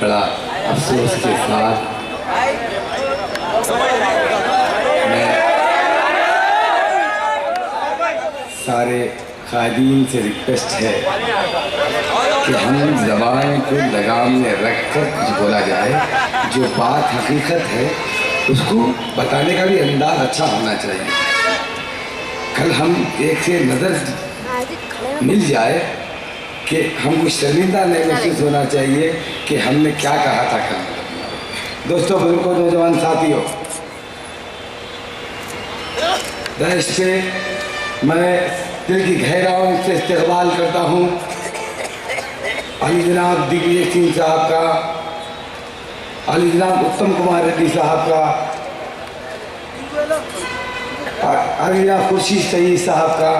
बड़ा अफसोस के साथ मैं सारे कायदीन से रिक्वेस्ट है कि हम ज़बान को लगाम में रख कर कुछ बोला जाए। जो बात हकीकत है उसको बताने का भी अंदाज अच्छा होना चाहिए। कल हम एक से नज़र मिल जाए कि हमको शर्मिंदा नहीं महसूस होना चाहिए कि हमने क्या कहा था कल। दोस्तों, बुजुर्गों, नौजवान साथियों, देश पे मैं दिल की गहराइयों से इस्तकबाल करता हूँ अली जनाब दिग्विजय सिंह साहब का, अली जनाब उत्तम कुमार रेड्डी साहब का, अली जनाब खुर्शीद सईद साहब का,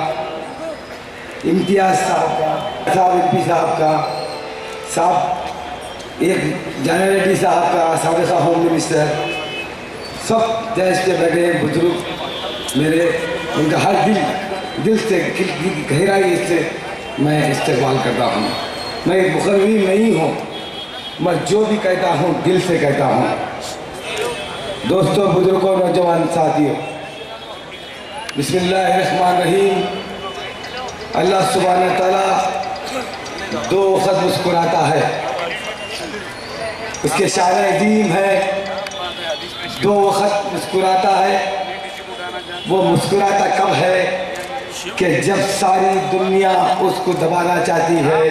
इम्तियाज़ साहब का, साहब एमपी साहब का, साहब एक जाना रेड्डी साहब का, साबिक़ा होम मिनिस्टर, सब देश के बैठे हैं बुजुर्ग मेरे, उनका हर दिल से गहराई से मैं इस्तकबाल करता हूँ। मैं एक मुखर्री नहीं हूँ, मैं जो भी कहता हूँ दिल से कहता हूँ। दोस्तों, बुजुर्गों, नौजवान साथियों, बिस्मिल्लाहिर्रहमानिर्रहीम। अल्लाह सुब्हानहू व तआला दो वक़्त मुस्कुराता है, उसके शान अज़ीम है। दो वक़्त मुस्कुराता है। वो मुस्कुराता कब है कि जब सारी दुनिया उसको दबाना चाहती है,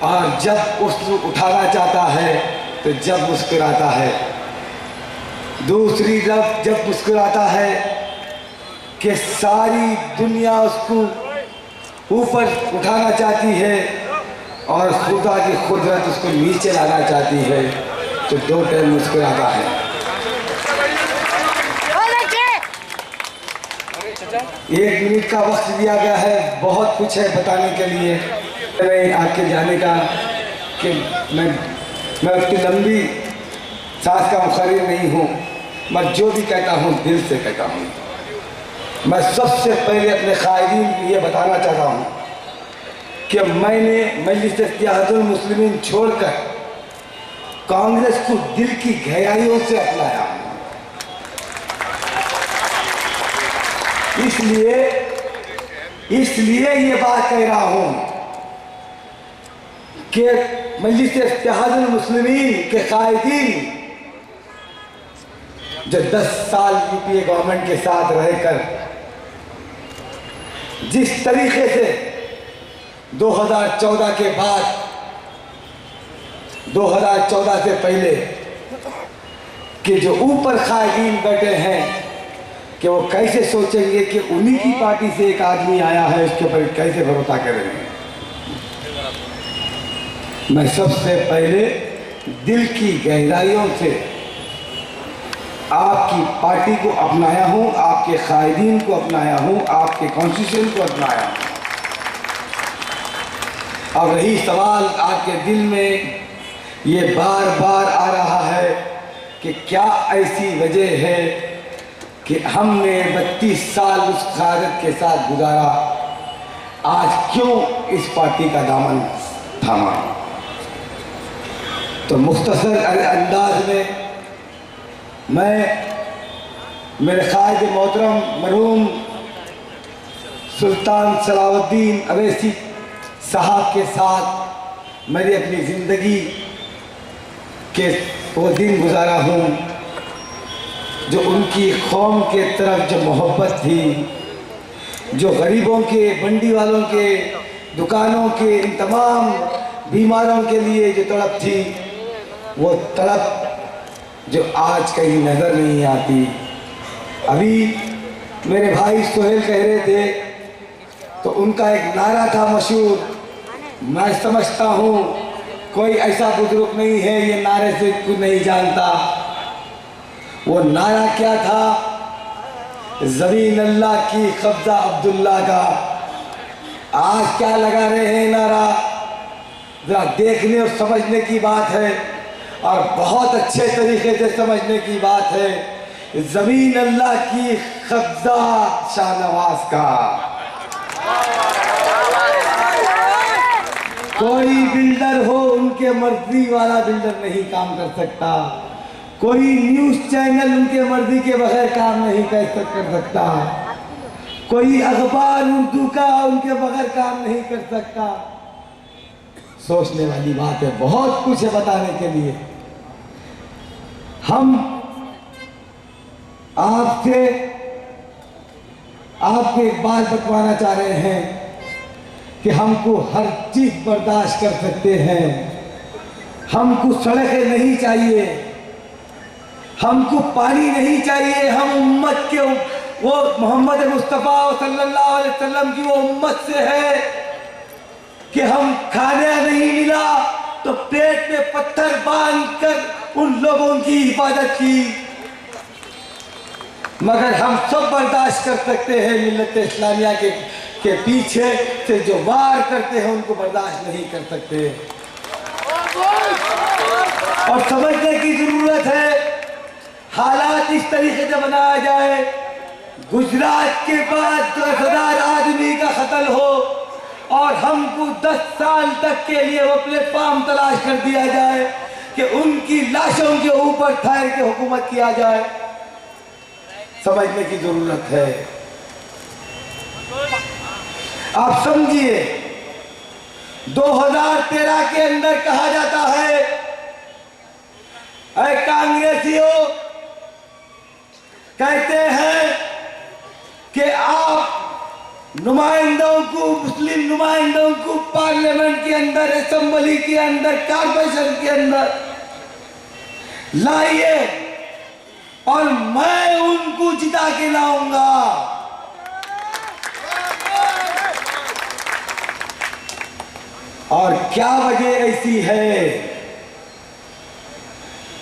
और जब उसको उठाना चाहता है तो जब मुस्कुराता है। दूसरी जब मुस्कुराता है कि सारी दुनिया उसको ऊपर उठाना चाहती है और खुदा की कुदरत उसको नीचे लाना चाहती है, तो दो टाइम मुस्कुराता है। एक मिनट का वक्त दिया गया है, बहुत कुछ है बताने के लिए। मैं आपके जाने का कि मैं उसकी लंबी सांस का मुखर्रिर नहीं हूँ। मैं जो भी कहता हूँ दिल से कहता हूँ। मैं सबसे पहले अपने कायदीन को ये बताना चाहता हूँ कि मैंने मजलिस इत्तेहादुल मुस्लिमीन छोड़कर कांग्रेस को दिल की गहराइयों से अपनाया। इसलिए ये बात कह रहा हूँ कि मजलिस इत्तेहादुल मुस्लिमीन के कायदीन जो 10 साल यूपीए गवर्नमेंट के साथ रहकर जिस तरीके से 2014 के बाद 2014 से पहले कि जो ऊपर कायदीन बैठे हैं कि वो कैसे सोचेंगे कि उन्हीं की पार्टी से एक आदमी आया है, उसके ऊपर कैसे भरोसा करेंगे। मैं सबसे पहले दिल की गहराइयों से आपकी पार्टी को अपनाया हूं, आपके कायदीन को अपनाया हूं, आपके कॉन्स्टिट्यूशन को अपनाया हूं। अब रही सवाल आपके दिल में ये बार बार आ रहा है कि क्या ऐसी वजह है कि हमने 32 साल उस क़यादत के साथ गुजारा, आज क्यों इस पार्टी का दामन थामा। तो मुख्तसर अंदाज में मैं मेरे क़ायद मोहतरम मरहूम सुल्तान सलाहुद्दीन अवैसी साहब के साथ मेरी अपनी ज़िंदगी के वो दिन गुजारा हूँ जो उनकी कौम के तरफ जो मोहब्बत थी, जो गरीबों के, मंडी वालों के, दुकानों के, इन तमाम बीमारों के लिए जो तड़प थी, वो तड़प जो आज कहीं नज़र नहीं आती। अभी मेरे भाई सोहेल कह रहे थे तो उनका एक नारा था मशहूर, मैं समझता हूँ कोई ऐसा बुजुर्ग नहीं है ये नारे से कुछ नहीं जानता। वो नारा क्या था? ज़मीन अल्लाह की, कब्जा अब्दुल्ला का। आज क्या लगा रहे हैं नारा? जरा देखने और समझने की बात है, और बहुत अच्छे तरीके से समझने की बात है। जमीन अल्लाह की, कब्जा शाहनवाज का। कोई बिल्डर हो, उनके मर्जी वाला बिल्डर नहीं काम कर सकता। कोई न्यूज चैनल उनके मर्जी के बगैर काम नहीं कर सकता। कोई अखबार उर्दू का उनके बगैर काम नहीं कर सकता। सोचने वाली बात है, बहुत कुछ है बताने के लिए। हम आपसे आपको एक बात बतवाना चाह रहे हैं कि हमको हर चीज बर्दाश्त कर सकते हैं। हमको सड़कें नहीं चाहिए, हमको पानी नहीं चाहिए। हम उम्मत के, वो मोहम्मद मुस्तफ़ा सल्लल्लाहु अलैहि वसल्लम की वो उम्मत से है कि हम खाने नहीं मिला तो पेट में पत्थर बांध कर उन लोगों की हिफाजत की, मगर हम सब बर्दाश्त कर सकते हैं। मिल्लत इस्लामिया के पीछे से जो वार करते हैं उनको बर्दाश्त नहीं कर सकते। और समझने की जरूरत है, हालात इस तरीके से बनाया जाए, गुजरात के बाद 10,000 आदमी का कत्ल हो और हमको 10 साल तक के लिए वो प्लेटफॉर्म तलाश कर दिया जाए कि उनकी लाशों के ऊपर ठहर के हुकूमत किया जाए। समझने की जरूरत है। आप समझिए, 2013 के अंदर कहा जाता है, ऐ कांग्रेसियों, कहते हैं कि आप नुमाइंदों को, मुस्लिम नुमाइंदों को पार्लियामेंट के अंदर, असेंबली के अंदर, कॉर्पोरेशन के अंदर लाइए और मैं उनको जिता के लाऊंगा। और क्या वजह ऐसी है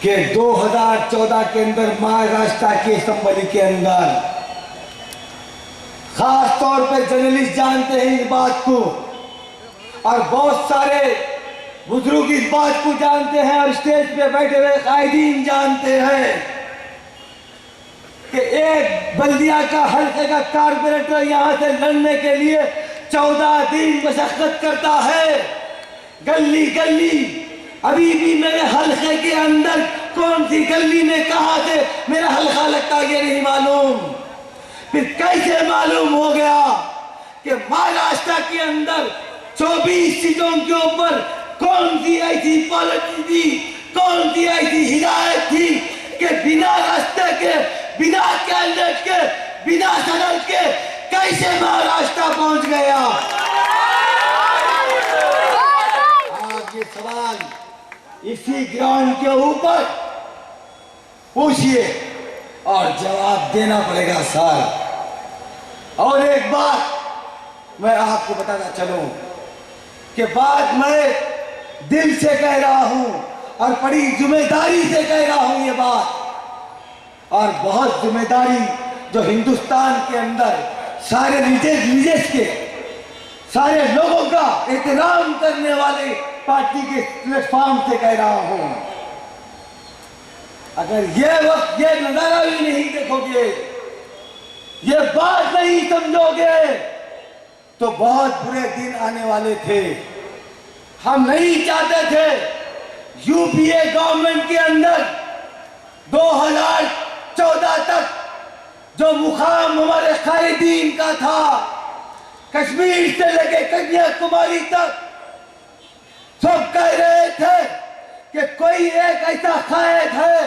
कि 2014 के अंदर महाराष्ट्र के असेंबली के अंदर, खास तौर पर जर्नलिस्ट जानते हैं इस बात को और बहुत सारे बुजुर्ग इस बात को जानते हैं और स्टेज पे बैठे हुए कायदीन जानते हैं कि एक बल्दिया का हल्के का कारपोरेटर यहां से लड़ने के लिए 14 दिन मशक्कत करता है, गली गली। अभी भी मेरे हल्के के अंदर कौन सी गली में कहां से मेरा हल्का लगता ये नहीं मालूम। फिर कैसे मालूम हो गया कि महाराष्ट्र के अंदर 24 सीटों के ऊपर कौन सी ऐसी पॉलिसी थी, कौन सी ऐसी हिदायत थी कि बिना रास्ते के, बिना कैंडिडेट के, बिना सदन के कैसे महाराष्ट्र पहुंच गया। आज ये सवाल इसी ग्राउंड के ऊपर पूछिए और जवाब देना पड़ेगा सर। और एक बात मैं आपको बताना चलूं कि बात मैं दिल से कह रहा हूं और बड़ी जिम्मेदारी से कह रहा हूं ये बात, और बहुत जिम्मेदारी जो हिंदुस्तान के अंदर सारे रिलीजियस के, सारे लोगों का एहतराम करने वाले पार्टी के प्लेटफॉर्म से कह रहा हूं। अगर ये वक्त, ये नजारा भी नहीं देखोगे, ये बात नहीं समझोगे तो बहुत बुरे दिन आने वाले थे। हम नहीं चाहते थे यूपीए गवर्नमेंट के अंदर 2014 तक जो मुकाम हमारे कायदीन का था, कश्मीर से लेके कन्याकुमारी तक सब कह रहे थे कि कोई एक ऐसा कायद है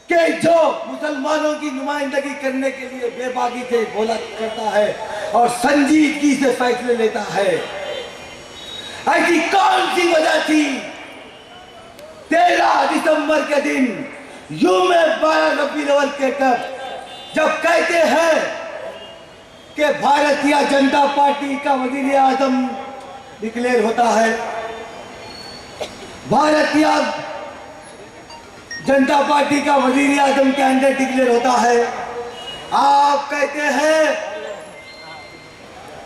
कि जो मुसलमानों की नुमाइंदगी करने के लिए बेबाकी से बोला करता है और संजीदगी से फैसले लेता है। ऐसी कौन सी वजह थी 13 दिसंबर के दिन यूं में 12 रबीउल अव्वल के तक जब कहते हैं कि भारतीय जनता पार्टी का वजीर आजम डिक्लेयर होता है, भारतीय जनता पार्टी का वजीर आजम के अंदर डिक्लेयर होता है, आप कहते हैं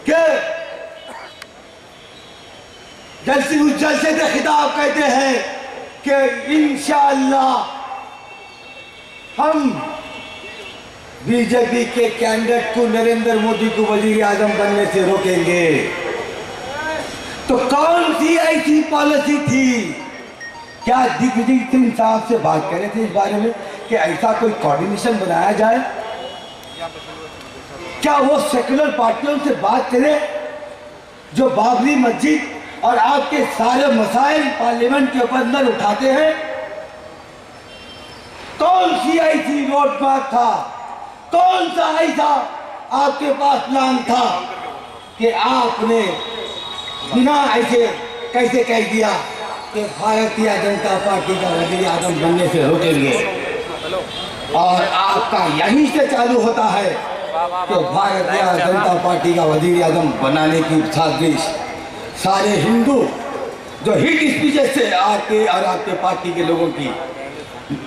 कि जलसे से खिताब कहते हैं कि इंशाअल्लाह हम बीजेपी के कैंडिडेट को, नरेंद्र मोदी को वजीर आजम बनने से रोकेंगे। तो कौन सी ऐसी पॉलिसी थी? क्या दिग्विजय सिंह साहब से बात करे थे इस बारे में कि ऐसा कोई कोऑर्डिनेशन बनाया जाए? क्या वो सेकुलर पार्टियों से बात करें जो बाबरी मस्जिद और आपके सारे मसाइल पार्लियामेंट के ऊपर अंदर उठाते हैं? कौन सी ऐसी रोड मैप था, कौन सा ऐसा आपके पास प्लान था कि आपने बिना ऐसे कैसे कह दिया कि भारतीय जनता पार्टी का वजीर आजम बनने से रोकेंगे? और आपका यहीं से चालू होता है कि भारतीय जनता पार्टी का वजीर आजम बनाने की साजिश सारे हिंदू जो हिट स्पीचेस से आपके और आपके पार्टी के लोगों की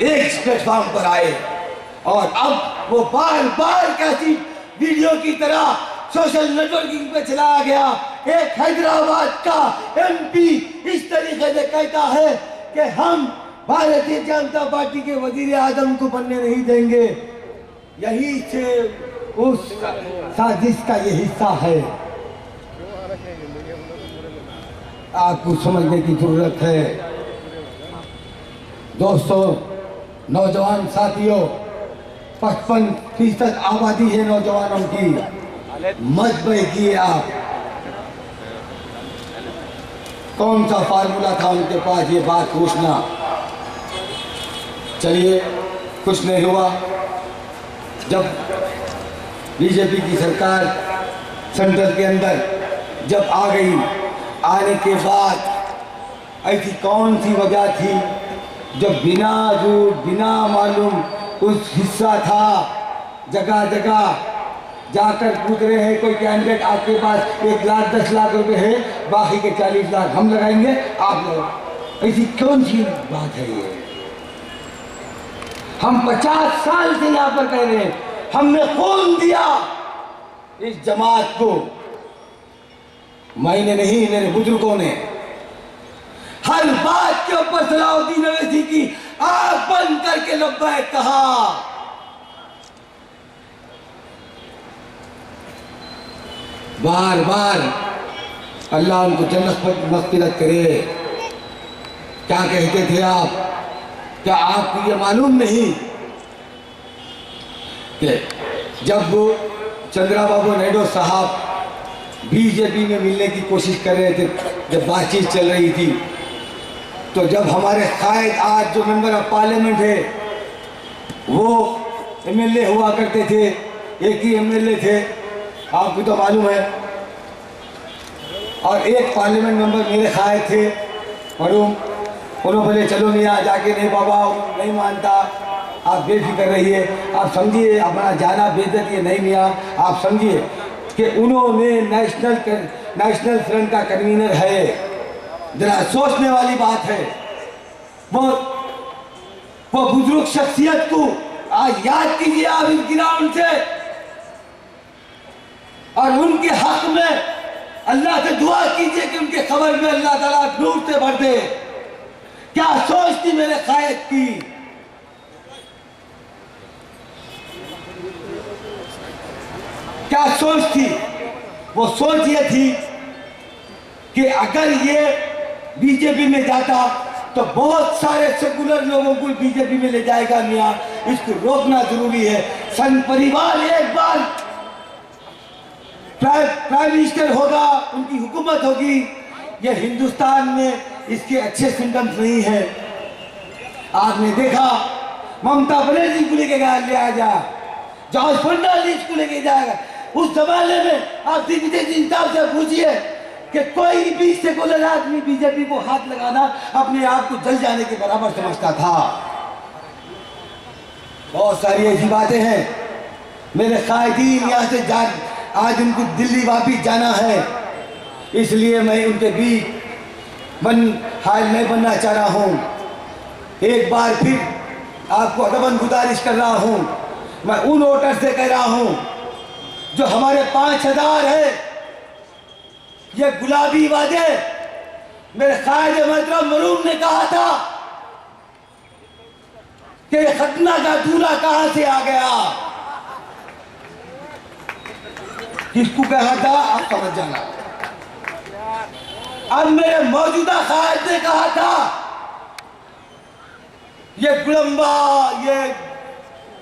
एक प्लेटफॉर्म पर आए, और अब वो बार बार कैसी वीडियो की तरह सोशल नेटवर्किंग पे चलाया गया। एक हैदराबाद का एमपी इस तरीके से कहता है कि हम भारतीय जनता पार्टी के वजीर आजम को बनने नहीं देंगे। यही से उस साजिश का ये हिस्सा है। आपको समझने की जरूरत है दोस्तों, नौजवान साथियों, 55% आबादी है नौजवानों की। मत बहकिए आप। कौन सा फार्मूला था उनके पास ये बात पूछना? चलिए, कुछ नहीं हुआ। जब बीजेपी की सरकार सेंट्रल के अंदर जब आ गई, आने के बाद ऐसी कौन सी वजह थी जो बिना रूट बिना मालूम उस हिस्सा था, जगह जगह जाकर पूछ रहे हैं कोई कैंडिडेट आपके पास 1 लाख 10 लाख रुपए है, बाकी के 40 लाख हम लगाएंगे, आप लोग। ऐसी कौन सी बात है ये? हम 50 साल से यहाँ पर कह रहे हैं, हमने खून दिया इस जमात को। मैंने नहीं, मेरे बुजुर्गों ने हर बात के ऊपर सलाउद्दीन अवैसी की आंख बंद करके लब्बैक कहा। बार बार अल्लाह उनको जन्नत मग़फ़िरत करे। क्या कहते थे आप? क्या आपको ये मालूम नहीं कि जब वो चंद्रबाबू नायडू साहब बीजेपी में मिलने की कोशिश कर रहे थे, जब बातचीत चल रही थी, तो जब हमारे कायद आज जो मेंबर ऑफ पार्लियामेंट है वो एमएलए हुआ करते थे, एक ही एमएलए थे, आपको तो मालूम है, और एक पार्लियामेंट मेंबर मेरे कायद थे मरूम। उन्होंने बोले चलो मियाँ जाके, नहीं बाबा नहीं मानता, आप बेफिक्र रहिए, आप समझिए अपना जाना बेइज्जत ये नहीं मियाँ, आप समझिए कि उन्होंने नेशनल फ्रंट का कन्वीनर है। जरा सोचने वाली बात है। वो बुजुर्ग शख्सियत को आज याद कीजिए आप इस ग्राउंड से, और उनके हक में अल्लाह से दुआ कीजिए कि उनके कब्र में अल्लाह ताला नूर से भर दे। क्या सोच थी मेरे कायद की? क्या सोच थी? वो सोच ये थी कि अगर ये बीजेपी में जाता तो बहुत सारे सेकुलर लोगों को बीजेपी में ले जाएगा मियाँ, इसको रोकना जरूरी है। संघ परिवार एक बार प्राइम मिनिस्टर होगा, उनकी हुकूमत होगी, ये हिंदुस्तान में इसके अच्छे सिम्टम्स नहीं है। आपने देखा ममता बनर्जी को लेके लिया जा, जॉर्ज फर्नांडिस को लेके जाएगा। उस जमाने में आप दिग्विजय सिंह साहब से पूछिए कि कोई भी सेकुलर आदमी बीजेपी को हाथ लगाना अपने आप को जल जाने के बराबर समझता था। बहुत सारी ऐसी बातें हैं। मेरे कायदीन यहाँ से आज उनको दिल्ली वापिस जाना है, इसलिए मैं उनके बीच हाल नहीं बनना चाह रहा हूँ। एक बार फिर आपको अदबन गुजारिश कर रहा हूँ, मैं उन वोटर से कह रहा हूँ जो हमारे 5000 है, ये गुलाबी वादे मेरे कायद मोहतरम मरूम ने कहा था कि खतना का दूल्हा कहां से आ गया। किसको कहा था आप समझ जाना। अब मेरे मौजूदा कायद ने कहा था ये गुड़म्बा, ये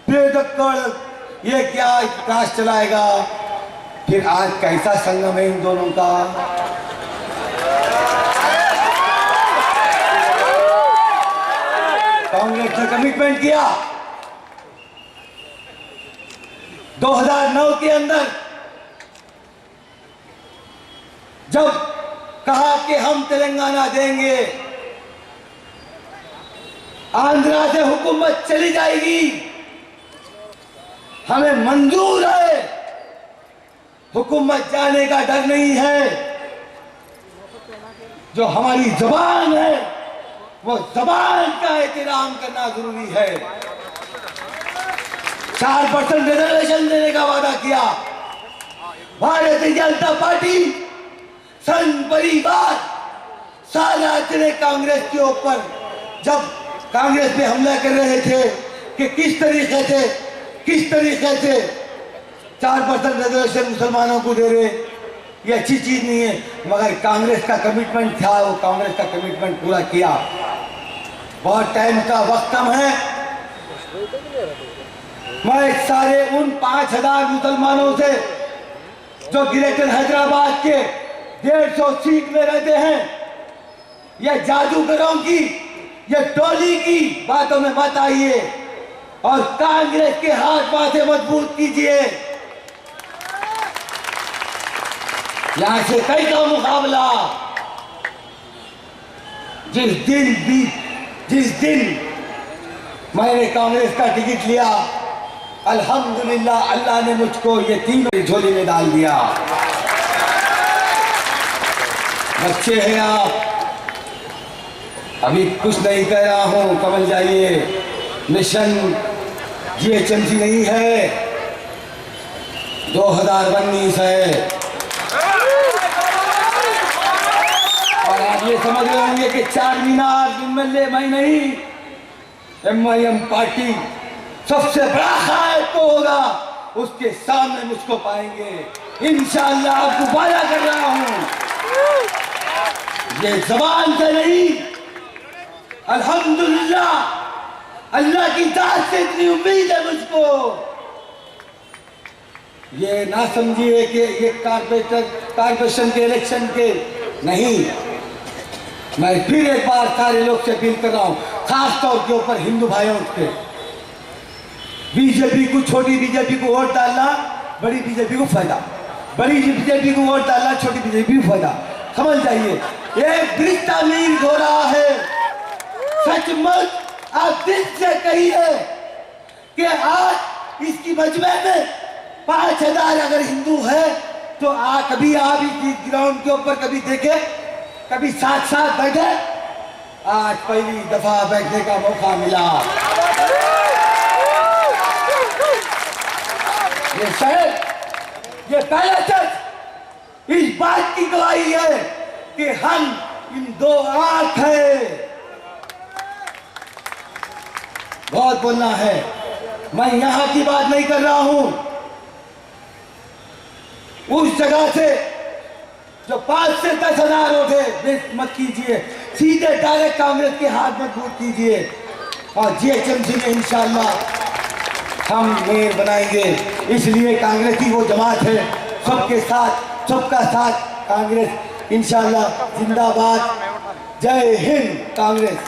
बेदक्कड़, ये क्या विकास चलाएगा। फिर आज कैसा संगम है इन दोनों का। कांग्रेस ने कमिटमेंट किया 2009 के अंदर, जब कहा कि हम तेलंगाना देंगे, आंध्रा से हुकूमत चली जाएगी, हमें मंजूर है, हुकूमत जाने का डर नहीं है। जो हमारी जबान है वो जबान का एहतराम करना जरूरी है। 4% रिजर्वेशन देने का वादा किया। भारतीय जनता पार्टी, संघ परिवार सारा चले कांग्रेस के ऊपर, जब कांग्रेस पे हमला कर रहे थे कि किस तरीके से 4% रिजर्वेशन मुसलमानों को दे रहे, ये अच्छी चीज नहीं है। मगर कांग्रेस का कमिटमेंट था, वो कांग्रेस का कमिटमेंट पूरा किया। बहुत टाइम का वक्त कम है। मैं सारे उन 5000 मुसलमानों से जो ग्रेटर हैदराबाद के 150 सीट में रहते हैं, ये जादूगरों की, ये टोली की बातों में मत आइए और कांग्रेस के हाथ पासे मजबूत कीजिए। यहां से कई का मुकाबला। जिस दिन मैंने कांग्रेस का टिकट लिया, अल्हम्दुलिल्लाह अल्लाह ने मुझको ये तीनों झोली में डाल दिया। बच्चे हैं आप, अभी कुछ नहीं कह रहा हूं, समझ जाइए। मिशन GHMC नहीं है, 2019 है। और आप ये समझ रहे होंगे कि 4 मीनार MLA मैं नहीं, MIM पार्टी सबसे बड़ा कायद तो होगा, उसके सामने मुझको पाएंगे इंशाअल्लाह। आपको वादा कर रहा हूं, ये जबान से नहीं, अल्हम्दुलिल्लाह अल्लाह की दाद से इतनी उम्मीद है मुझको। ये ना समझिए कि ये कारपोरेशन के इलेक्शन के नहीं। मैं फिर एक बार सारे लोग से अपील कर रहा हूं, खास तौर के ऊपर हिंदू भाइयों के, बीजेपी को, छोटी बीजेपी को वोट डालना, बड़ी बीजेपी को फायदा, बड़ी बीजेपी को वोट डालना, छोटी बीजेपी को फायदा। समझ जाइए, एक रिश्ता मीर हो रहा है। सचमुच आप दिल से कहिए कि आज इसकी मजमे में 5000 अगर हिंदू है तो कभी आप इस ग्राउंड के ऊपर कभी देखे, कभी साथ साथ बैठे। आज पहली दफा बैठने का मौका मिला। ये शहर, ये पहला चर्च इस बात की गवाही है कि हम इन दो आंख है। बहुत बोलना है, मैं यहां की बात नहीं कर रहा हूं, उस जगह से जो 5 से 10,000 उठे, वेस्ट मत कीजिए, सीधे डायरेक्ट कांग्रेस के हाथ में वोट कीजिए। और GHMC में इंशाअल्लाह हम मेयर बनाएंगे। इसलिए कांग्रेस की वो जमात है, सबके साथ, सबका साथ कांग्रेस इंशाअल्लाह जिंदाबाद। जय हिंद कांग्रेस।